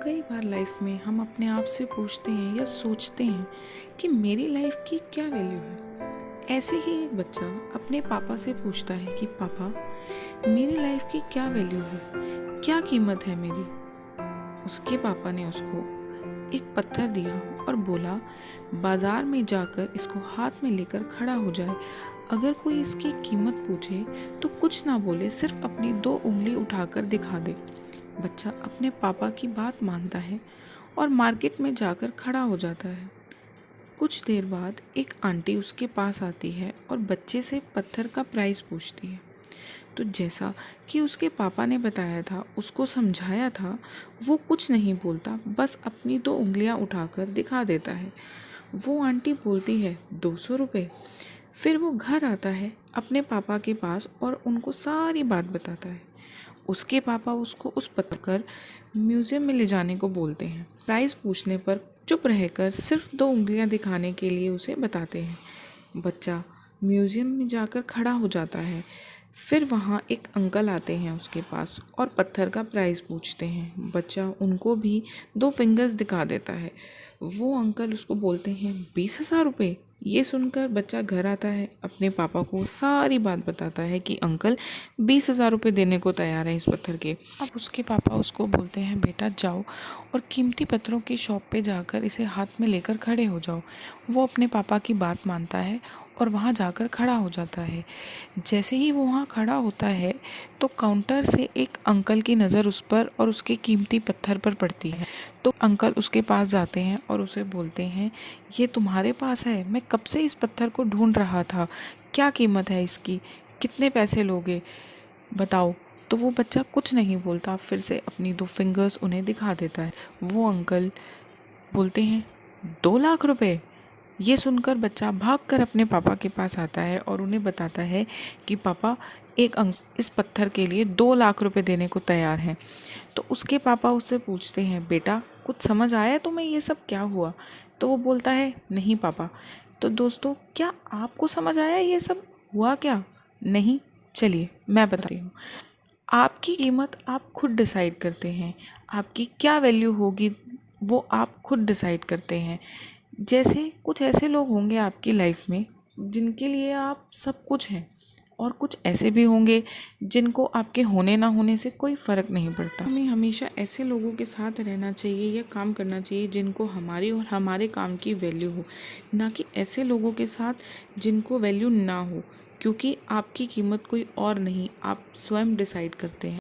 कई बार लाइफ में हम अपने आप से पूछते हैं या सोचते हैं कि मेरी लाइफ की क्या वैल्यू है। ऐसे ही एक बच्चा अपने पापा से पूछता है कि पापा, मेरी लाइफ की क्या वैल्यू है, क्या कीमत है मेरी। उसके पापा ने उसको एक पत्थर दिया और बोला, बाजार में जाकर इसको हाथ में लेकर खड़ा हो जाए। अगर कोई इसकी कीमत पूछे तो कुछ ना बोले, सिर्फ अपनी 2 उंगली उठाकर दिखा दे। बच्चा अपने पापा की बात मानता है और मार्केट में जाकर खड़ा हो जाता है। कुछ देर बाद एक आंटी उसके पास आती है और बच्चे से पत्थर का प्राइस पूछती है। तो जैसा कि उसके पापा ने बताया था, उसको समझाया था, वो कुछ नहीं बोलता, बस अपनी 2 उंगलियां उठाकर दिखा देता है। वो आंटी बोलती है 200 रुपये। फिर वो घर आता है अपने पापा के पास और उनको सारी बात बताता है। उसके पापा उसको उस पत्थर म्यूज़ियम में ले जाने को बोलते हैं। प्राइस पूछने पर चुप रहकर सिर्फ 2 उंगलियां दिखाने के लिए उसे बताते हैं। बच्चा म्यूज़ियम में जाकर खड़ा हो जाता है। फिर वहाँ एक अंकल आते हैं उसके पास और पत्थर का प्राइस पूछते हैं। बच्चा उनको भी 2 फिंगर्स दिखा देता है। वो अंकल उसको बोलते हैं 20,000 रुपये। ये सुनकर बच्चा घर आता है, अपने पापा को सारी बात बताता है कि अंकल 20,000 रुपये देने को तैयार है इस पत्थर के। अब उसके पापा उसको बोलते हैं, बेटा जाओ और कीमती पत्थरों की शॉप पे जाकर इसे हाथ में लेकर खड़े हो जाओ। वो अपने पापा की बात मानता है और वहाँ जाकर खड़ा हो जाता है। जैसे ही वो वहाँ खड़ा होता है तो काउंटर से एक अंकल की नज़र उस पर और उसके कीमती पत्थर पर पड़ती है। तो अंकल उसके पास जाते हैं और उसे बोलते हैं, ये तुम्हारे पास है? मैं कब से इस पत्थर को ढूंढ रहा था। क्या कीमत है इसकी? कितने पैसे लोगे, बताओ। तो वो बच्चा कुछ नहीं बोलता, फिर से अपनी 2 फिंगर्स उन्हें दिखा देता है। वो अंकल बोलते हैं 2 लाख रुपए। ये सुनकर बच्चा भागकर अपने पापा के पास आता है और उन्हें बताता है कि पापा, एक इस पत्थर के लिए 2 लाख रुपए देने को तैयार हैं। तो उसके पापा उससे पूछते हैं, बेटा कुछ समझ आया तुम्हें ये सब क्या हुआ? तो वो बोलता है, नहीं पापा। तो दोस्तों, क्या आपको समझ आया ये सब हुआ क्या? नहीं? चलिए मैं बताती हूँ। आपकी कीमत आप खुद डिसाइड करते हैं। आपकी क्या वैल्यू होगी वो आप खुद डिसाइड करते हैं। जैसे कुछ ऐसे लोग होंगे आपकी लाइफ में जिनके लिए आप सब कुछ हैं, और कुछ ऐसे भी होंगे जिनको आपके होने ना होने से कोई फ़र्क नहीं पड़ता। हमें हमेशा ऐसे लोगों के साथ रहना चाहिए या काम करना चाहिए जिनको हमारी और हमारे काम की वैल्यू हो, ना कि ऐसे लोगों के साथ जिनको वैल्यू ना हो। क्योंकि आपकी कीमत कोई और नहीं, आप स्वयं डिसाइड करते हैं।